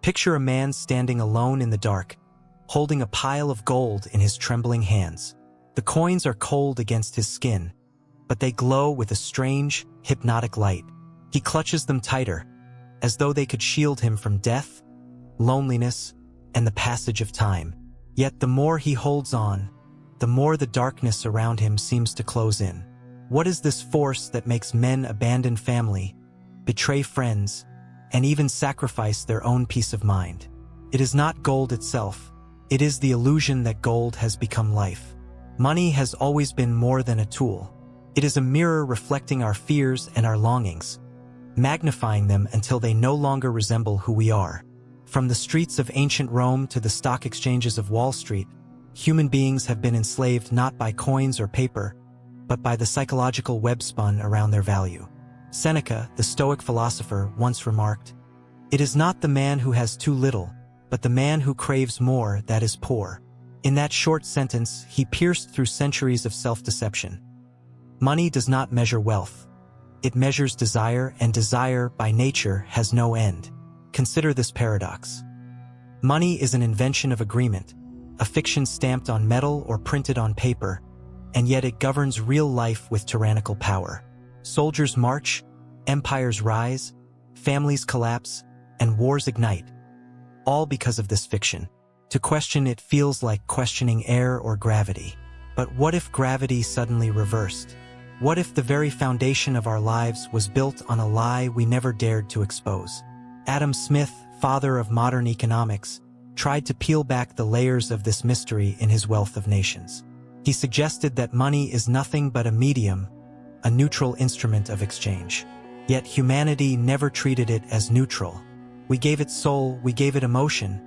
Picture a man standing alone in the dark, holding a pile of gold in his trembling hands. The coins are cold against his skin, but they glow with a strange, hypnotic light. He clutches them tighter, as though they could shield him from death, loneliness, and the passage of time. Yet the more he holds on, the more the darkness around him seems to close in. What is this force that makes men abandon family, betray friends, and even sacrifice their own peace of mind? It is not gold itself. It is the illusion that gold has become life. Money has always been more than a tool. It is a mirror reflecting our fears and our longings, magnifying them until they no longer resemble who we are. From the streets of ancient Rome to the stock exchanges of Wall Street, human beings have been enslaved not by coins or paper, but by the psychological web spun around their value. Seneca, the Stoic philosopher, once remarked, "It is not the man who has too little, but the man who craves more that is poor." In that short sentence, he pierced through centuries of self-deception. Money does not measure wealth. It measures desire, and desire, by nature, has no end. Consider this paradox. Money is an invention of agreement, a fiction stamped on metal or printed on paper, and yet it governs real life with tyrannical power. Soldiers march, empires rise, families collapse, and wars ignite, all because of this fiction. To question it feels like questioning air or gravity. But what if gravity suddenly reversed? What if the very foundation of our lives was built on a lie we never dared to expose? Adam Smith, father of modern economics, tried to peel back the layers of this mystery in his Wealth of Nations. He suggested that money is nothing but a medium, a neutral instrument of exchange. Yet humanity never treated it as neutral. We gave it soul, we gave it emotion,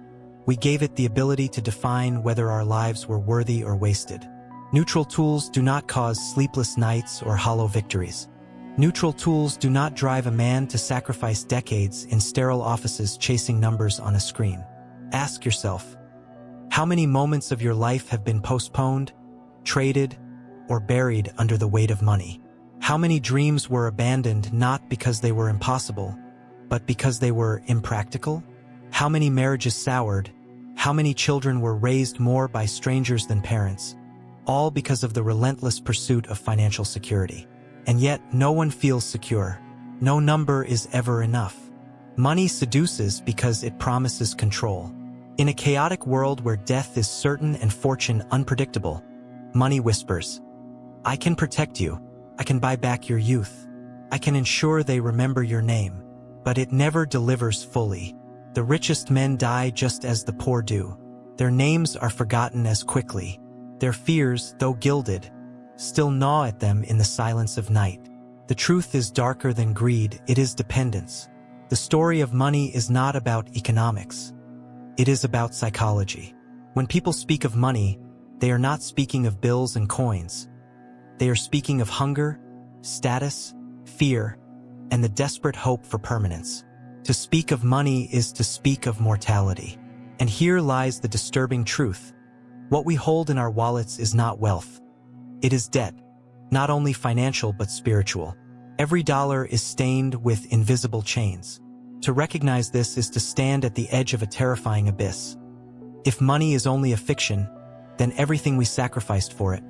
we gave it the ability to define whether our lives were worthy or wasted. Neutral tools do not cause sleepless nights or hollow victories. Neutral tools do not drive a man to sacrifice decades in sterile offices chasing numbers on a screen. Ask yourself, how many moments of your life have been postponed, traded, or buried under the weight of money? How many dreams were abandoned not because they were impossible, but because they were impractical? How many marriages soured? How many children were raised more by strangers than parents? All because of the relentless pursuit of financial security. And yet, no one feels secure. No number is ever enough. Money seduces because it promises control. In a chaotic world where death is certain and fortune unpredictable, money whispers, "I can protect you. I can buy back your youth. I can ensure they remember your name." But it never delivers fully. The richest men die just as the poor do. Their names are forgotten as quickly. Their fears, though gilded, still gnaw at them in the silence of night. The truth is darker than greed, it is dependence. The story of money is not about economics. It is about psychology. When people speak of money, they are not speaking of bills and coins. They are speaking of hunger, status, fear, and the desperate hope for permanence. To speak of money is to speak of mortality. And here lies the disturbing truth. What we hold in our wallets is not wealth. It is debt, not only financial but spiritual. Every dollar is stained with invisible chains. To recognize this is to stand at the edge of a terrifying abyss. If money is only a fiction, then everything we sacrificed for it,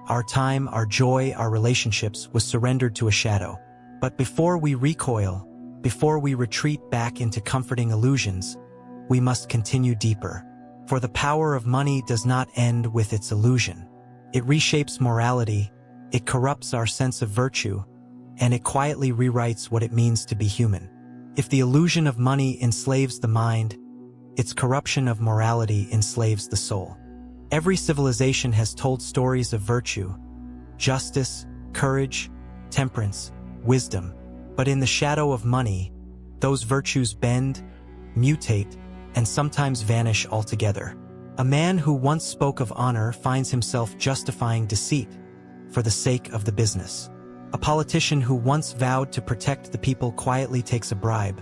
our time, our joy, our relationships, was surrendered to a shadow. But before we recoil, before we retreat back into comforting illusions, we must continue deeper. For the power of money does not end with its illusion. It reshapes morality, it corrupts our sense of virtue, and it quietly rewrites what it means to be human. If the illusion of money enslaves the mind, its corruption of morality enslaves the soul. Every civilization has told stories of virtue, justice, courage, temperance, wisdom. But in the shadow of money, those virtues bend, mutate, and sometimes vanish altogether. A man who once spoke of honor finds himself justifying deceit for the sake of the business. A politician who once vowed to protect the people quietly takes a bribe,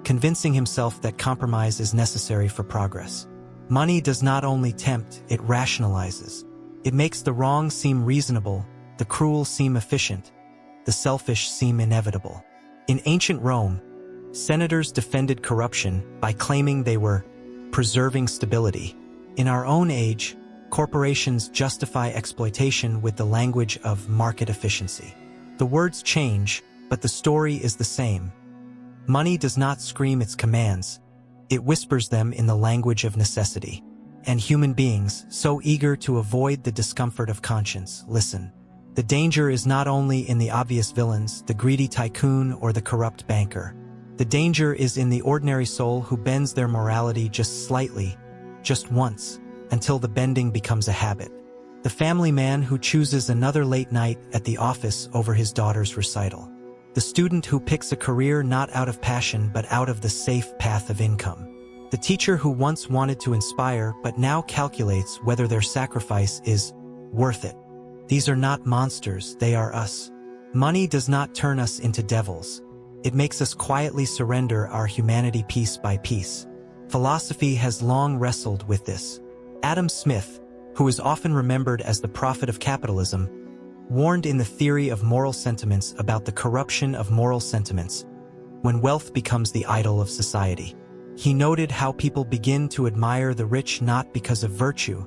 convincing himself that compromise is necessary for progress. Money does not only tempt, it rationalizes. It makes the wrong seem reasonable, the cruel seem efficient, the selfish seem inevitable. In ancient Rome, Senators defended corruption by claiming they were preserving stability. In our own age, corporations justify exploitation with the language of market efficiency. The words change, but the story is the same. Money does not scream its commands, it whispers them in the language of necessity. And human beings, so eager to avoid the discomfort of conscience, listen. The danger is not only in the obvious villains, the greedy tycoon or the corrupt banker. The danger is in the ordinary soul who bends their morality just slightly, just once, until the bending becomes a habit. The family man who chooses another late night at the office over his daughter's recital. The student who picks a career not out of passion but out of the safe path of income. The teacher who once wanted to inspire but now calculates whether their sacrifice is worth it. These are not monsters, they are us. Money does not turn us into devils. It makes us quietly surrender our humanity piece by piece. Philosophy has long wrestled with this. Adam Smith, who is often remembered as the prophet of capitalism, warned in The Theory of Moral Sentiments about the corruption of moral sentiments when wealth becomes the idol of society. He noted how people begin to admire the rich not because of virtue,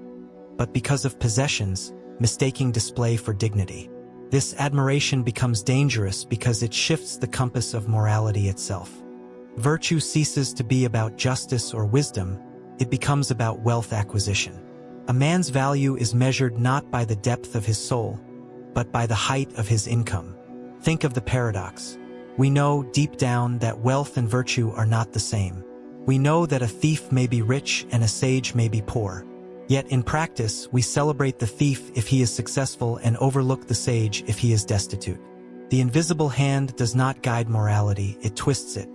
but because of possessions, mistaking display for dignity. This admiration becomes dangerous because it shifts the compass of morality itself. Virtue ceases to be about justice or wisdom, it becomes about wealth acquisition. A man's value is measured not by the depth of his soul, but by the height of his income. Think of the paradox. We know deep down that wealth and virtue are not the same. We know that a thief may be rich and a sage may be poor. Yet in practice, we celebrate the thief if he is successful and overlook the sage if he is destitute. The invisible hand does not guide morality, it twists it.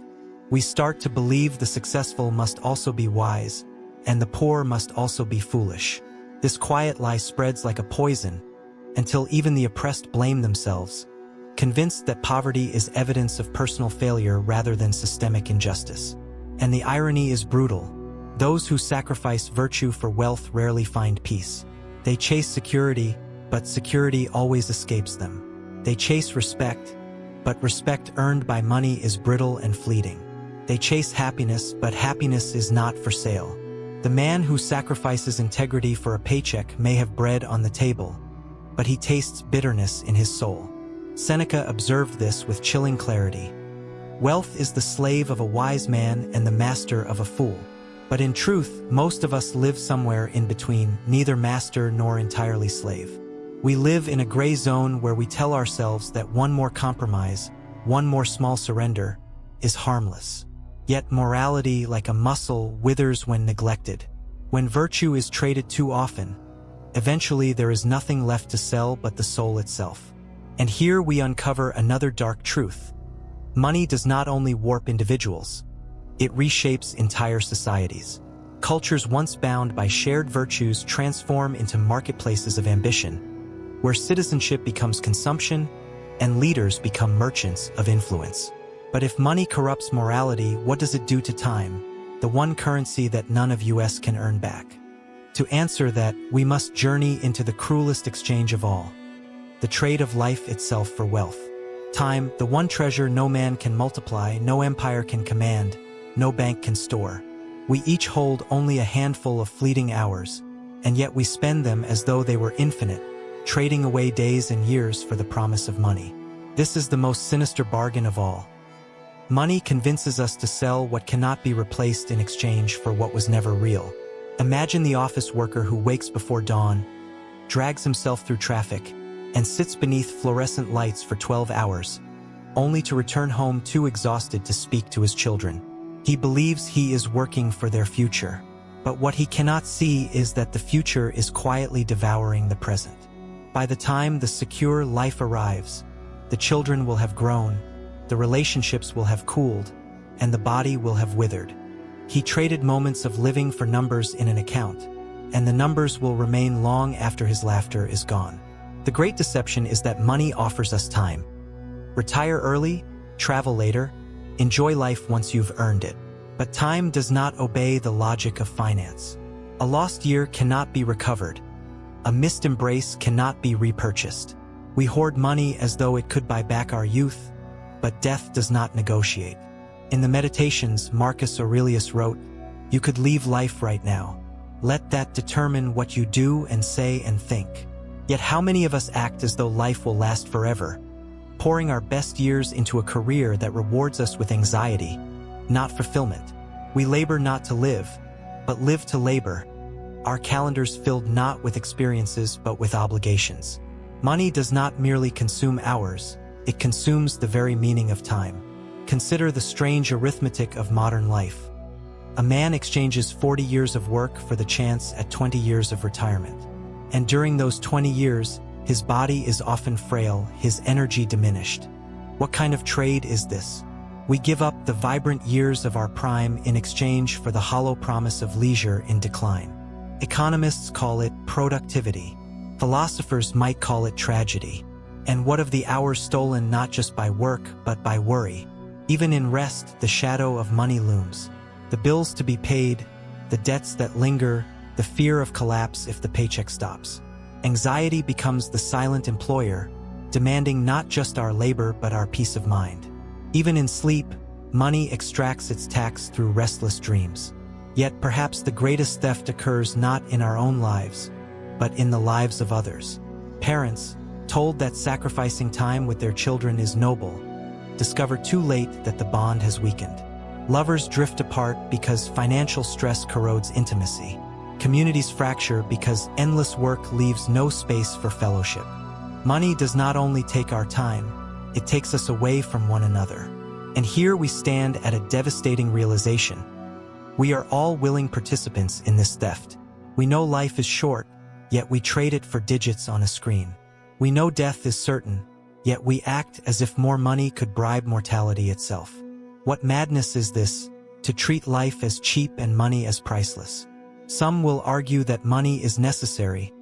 We start to believe the successful must also be wise, and the poor must also be foolish. This quiet lie spreads like a poison, until even the oppressed blame themselves, convinced that poverty is evidence of personal failure rather than systemic injustice. And the irony is brutal. Those who sacrifice virtue for wealth rarely find peace. They chase security, but security always escapes them. They chase respect, but respect earned by money is brittle and fleeting. They chase happiness, but happiness is not for sale. The man who sacrifices integrity for a paycheck may have bread on the table, but he tastes bitterness in his soul. Seneca observed this with chilling clarity. Wealth is the slave of a wise man and the master of a fool. But in truth, most of us live somewhere in between, neither master nor entirely slave. We live in a gray zone where we tell ourselves that one more compromise, one more small surrender, is harmless. Yet morality, like a muscle, withers when neglected. When virtue is traded too often, eventually there is nothing left to sell but the soul itself. And here we uncover another dark truth. Money does not only warp individuals, it reshapes entire societies. Cultures once bound by shared virtues transform into marketplaces of ambition, where citizenship becomes consumption and leaders become merchants of influence. But if money corrupts morality, what does it do to time, the one currency that none of us can earn back? To answer that, we must journey into the cruelest exchange of all, the trade of life itself for wealth. Time, the one treasure no man can multiply, no empire can command, no bank can store. We each hold only a handful of fleeting hours, and yet we spend them as though they were infinite, trading away days and years for the promise of money. This is the most sinister bargain of all. Money convinces us to sell what cannot be replaced in exchange for what was never real. Imagine the office worker who wakes before dawn, drags himself through traffic, and sits beneath fluorescent lights for 12 hours, only to return home too exhausted to speak to his children. He believes he is working for their future, but what he cannot see is that the future is quietly devouring the present. By the time the secure life arrives, the children will have grown, the relationships will have cooled, and the body will have withered. He traded moments of living for numbers in an account, and the numbers will remain long after his laughter is gone. The great deception is that money offers us time. Retire early, travel later, enjoy life once you've earned it. But time does not obey the logic of finance. A lost year cannot be recovered. A missed embrace cannot be repurchased. We hoard money as though it could buy back our youth, but death does not negotiate. In the Meditations, Marcus Aurelius wrote, "You could leave life right now. Let that determine what you do and say and think." Yet how many of us act as though life will last forever, pouring our best years into a career that rewards us with anxiety, not fulfillment? We labor not to live, but live to labor. Our calendars filled not with experiences but with obligations. Money does not merely consume hours, it consumes the very meaning of time. Consider the strange arithmetic of modern life. A man exchanges 40 years of work for the chance at 20 years of retirement. And during those 20 years, his body is often frail, his energy diminished. What kind of trade is this? We give up the vibrant years of our prime in exchange for the hollow promise of leisure in decline. Economists call it productivity. Philosophers might call it tragedy. And what of the hours stolen not just by work, but by worry? Even in rest, the shadow of money looms. The bills to be paid, the debts that linger, the fear of collapse if the paycheck stops. Anxiety becomes the silent employer, demanding not just our labor but our peace of mind. Even in sleep, money extracts its tax through restless dreams. Yet perhaps the greatest theft occurs not in our own lives, but in the lives of others. Parents, told that sacrificing time with their children is noble, discover too late that the bond has weakened. Lovers drift apart because financial stress corrodes intimacy. Communities fracture because endless work leaves no space for fellowship. Money does not only take our time, it takes us away from one another. And here we stand at a devastating realization. We are all willing participants in this theft. We know life is short, yet we trade it for digits on a screen. We know death is certain, yet we act as if more money could bribe mortality itself. What madness is this, to treat life as cheap and money as priceless? Some will argue that money is necessary,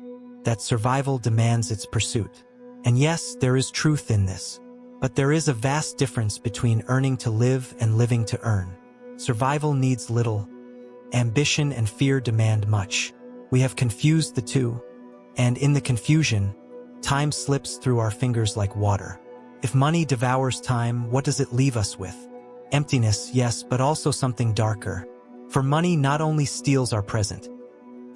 that survival demands its pursuit. And yes, there is truth in this. But there is a vast difference between earning to live and living to earn. Survival needs little. Ambition and fear demand much. We have confused the two, and in the confusion, time slips through our fingers like water. If money devours time, what does it leave us with? Emptiness, yes, but also something darker. For money not only steals our present,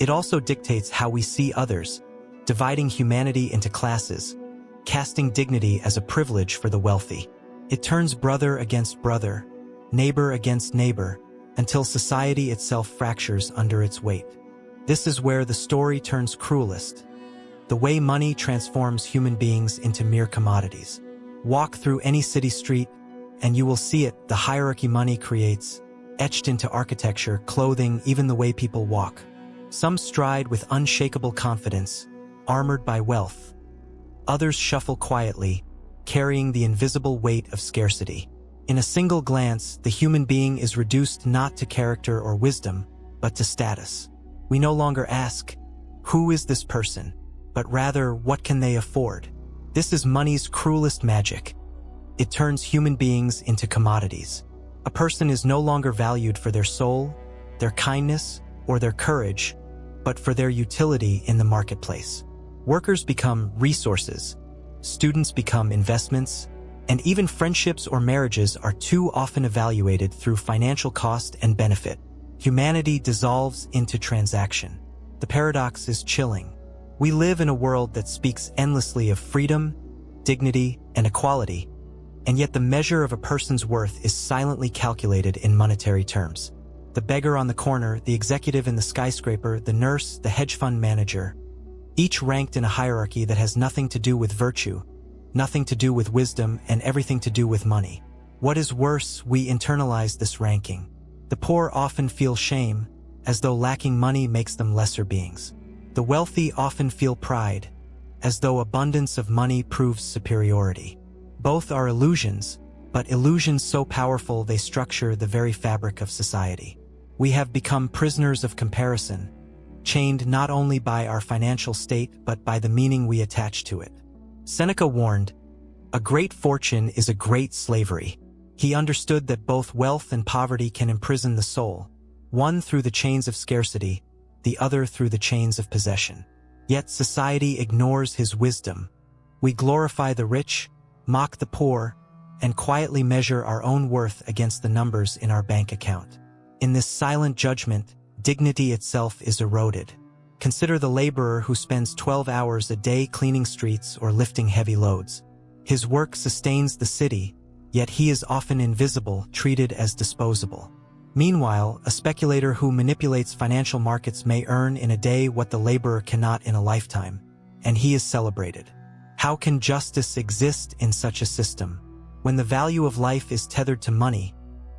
it also dictates how we see others, dividing humanity into classes, casting dignity as a privilege for the wealthy. It turns brother against brother, neighbor against neighbor, until society itself fractures under its weight. This is where the story turns cruelest. The way money transforms human beings into mere commodities. Walk through any city street, and you will see it, the hierarchy money creates, etched into architecture, clothing, even the way people walk. Some stride with unshakable confidence, armored by wealth. Others shuffle quietly, carrying the invisible weight of scarcity. In a single glance, the human being is reduced not to character or wisdom, but to status. We no longer ask, who is this person? But rather, what can they afford? This is money's cruelest magic. It turns human beings into commodities. A person is no longer valued for their soul, their kindness, or their courage, but for their utility in the marketplace. Workers become resources, students become investments, and even friendships or marriages are too often evaluated through financial cost and benefit. Humanity dissolves into transaction. The paradox is chilling. We live in a world that speaks endlessly of freedom, dignity, and equality, and yet the measure of a person's worth is silently calculated in monetary terms. The beggar on the corner, the executive in the skyscraper, the nurse, the hedge fund manager, each ranked in a hierarchy that has nothing to do with virtue, nothing to do with wisdom, and everything to do with money. What is worse, we internalize this ranking. The poor often feel shame, as though lacking money makes them lesser beings. The wealthy often feel pride, as though abundance of money proves superiority. Both are illusions, but illusions so powerful they structure the very fabric of society. We have become prisoners of comparison, chained not only by our financial state but by the meaning we attach to it. Seneca warned, "A great fortune is a great slavery." He understood that both wealth and poverty can imprison the soul, one through the chains of scarcity, the other through the chains of possession. Yet society ignores his wisdom. We glorify the rich, mock the poor, and quietly measure our own worth against the numbers in our bank account. In this silent judgment, dignity itself is eroded. Consider the laborer who spends 12 hours a day cleaning streets or lifting heavy loads. His work sustains the city, yet he is often invisible, treated as disposable. Meanwhile, a speculator who manipulates financial markets may earn in a day what the laborer cannot in a lifetime, and he is celebrated. How can justice exist in such a system? When the value of life is tethered to money,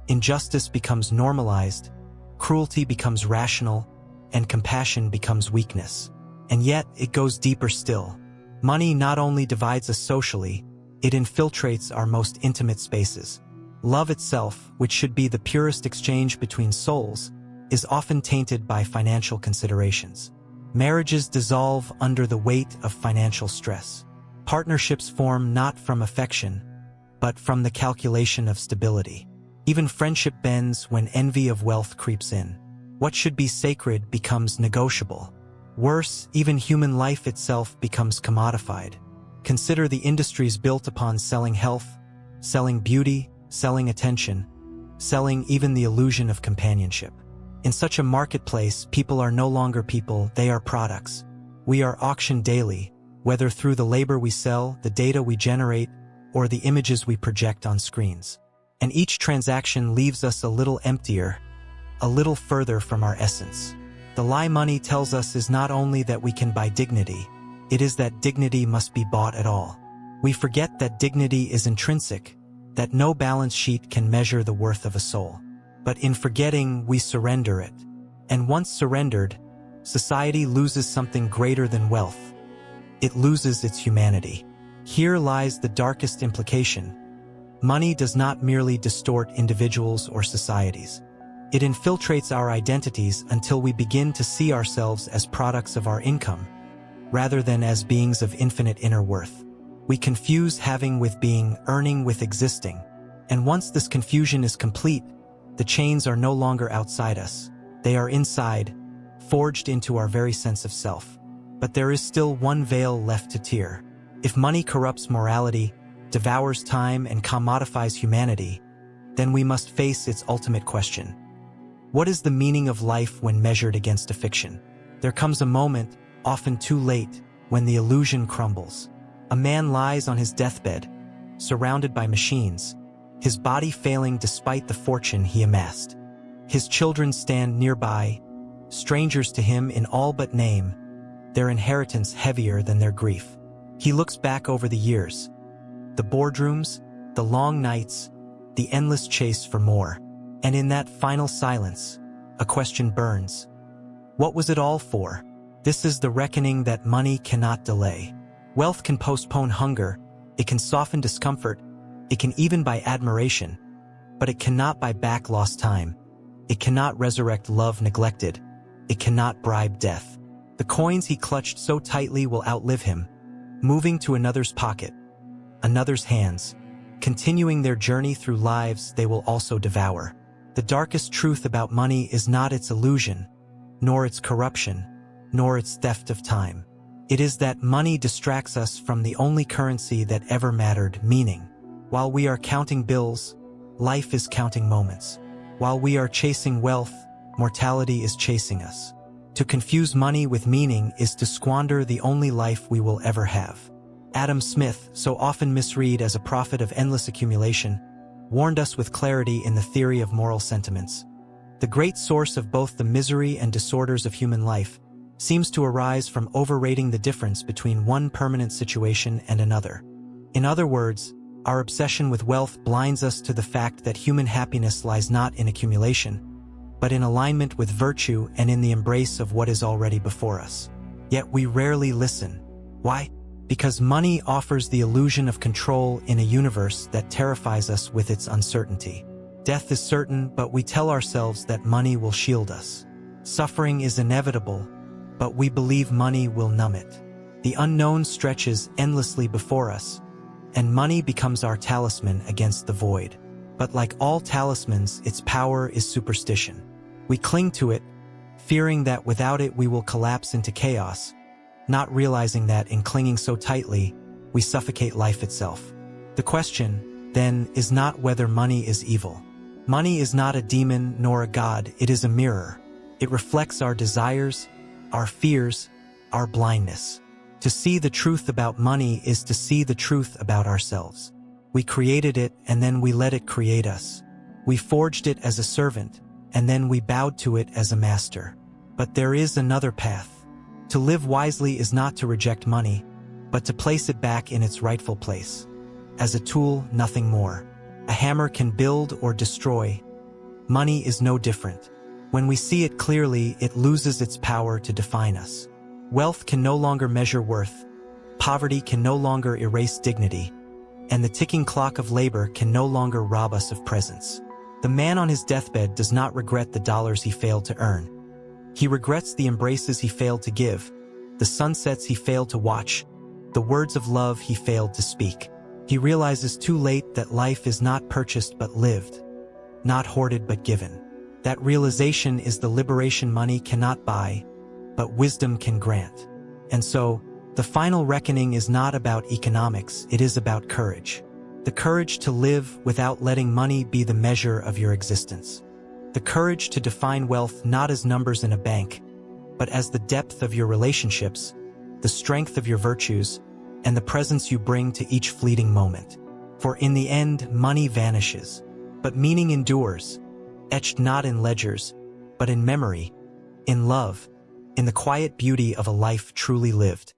injustice becomes normalized, cruelty becomes rational, and compassion becomes weakness. And yet, it goes deeper still. Money not only divides us socially, it infiltrates our most intimate spaces. Love itself, which should be the purest exchange between souls, is often tainted by financial considerations. Marriages dissolve under the weight of financial stress. Partnerships form not from affection, but from the calculation of stability. Even friendship bends when envy of wealth creeps in. What should be sacred becomes negotiable. Worse, even human life itself becomes commodified. Consider the industries built upon selling health, selling beauty, selling attention, selling even the illusion of companionship. In such a marketplace, people are no longer people, they are products. We are auctioned daily, whether through the labor we sell, the data we generate, or the images we project on screens. And each transaction leaves us a little emptier, a little further from our essence. The lie money tells us is not only that we can buy dignity, it is that dignity must be bought at all. We forget that dignity is intrinsic, that no balance sheet can measure the worth of a soul. But in forgetting, we surrender it. And once surrendered, society loses something greater than wealth. It loses its humanity. Here lies the darkest implication. Money does not merely distort individuals or societies. It infiltrates our identities until we begin to see ourselves as products of our income, rather than as beings of infinite inner worth. We confuse having with being, earning with existing. And once this confusion is complete, the chains are no longer outside us. They are inside, forged into our very sense of self. But there is still one veil left to tear. If money corrupts morality, devours time, and commodifies humanity, then we must face its ultimate question. What is the meaning of life when measured against a fiction? There comes a moment, often too late, when the illusion crumbles. A man lies on his deathbed, surrounded by machines, his body failing despite the fortune he amassed. His children stand nearby, strangers to him in all but name, their inheritance heavier than their grief. He looks back over the years, the boardrooms, the long nights, the endless chase for more. And in that final silence, a question burns. What was it all for? This is the reckoning that money cannot delay. Wealth can postpone hunger, it can soften discomfort, it can even buy admiration, but it cannot buy back lost time. It cannot resurrect love neglected. It cannot bribe death. The coins he clutched so tightly will outlive him, moving to another's pocket, another's hands, continuing their journey through lives they will also devour. The darkest truth about money is not its illusion, nor its corruption, nor its theft of time. It is that money distracts us from the only currency that ever mattered, meaning. While we are counting bills, life is counting moments. While we are chasing wealth, mortality is chasing us. To confuse money with meaning is to squander the only life we will ever have. Adam Smith, so often misread as a prophet of endless accumulation, warned us with clarity in the theory of moral sentiments. The great source of both the misery and disorders of human life seems to arise from overrating the difference between one permanent situation and another. In other words, our obsession with wealth blinds us to the fact that human happiness lies not in accumulation, but in alignment with virtue and in the embrace of what is already before us. Yet we rarely listen. Why? Because money offers the illusion of control in a universe that terrifies us with its uncertainty. Death is certain, but we tell ourselves that money will shield us. Suffering is inevitable, but we believe money will numb it. The unknown stretches endlessly before us, and money becomes our talisman against the void. But like all talismans, its power is superstition. We cling to it, fearing that without it we will collapse into chaos, not realizing that in clinging so tightly, we suffocate life itself. The question, then, is not whether money is evil. Money is not a demon nor a god, it is a mirror. It reflects our desires, our fears, our blindness. To see the truth about money is to see the truth about ourselves. We created it and then we let it create us. We forged it as a servant, and then we bowed to it as a master. But there is another path. To live wisely is not to reject money, but to place it back in its rightful place. As a tool, nothing more. A hammer can build or destroy. Money is no different. When we see it clearly, it loses its power to define us. Wealth can no longer measure worth. Poverty can no longer erase dignity. And the ticking clock of labor can no longer rob us of presence. The man on his deathbed does not regret the dollars he failed to earn. He regrets the embraces he failed to give, the sunsets he failed to watch, the words of love he failed to speak. He realizes too late that life is not purchased but lived, not hoarded but given. That realization is the liberation money cannot buy, but wisdom can grant. And so, the final reckoning is not about economics, it is about courage. The courage to live without letting money be the measure of your existence. The courage to define wealth not as numbers in a bank, but as the depth of your relationships, the strength of your virtues, and the presence you bring to each fleeting moment. For in the end, money vanishes, but meaning endures, etched not in ledgers, but in memory, in love, in the quiet beauty of a life truly lived.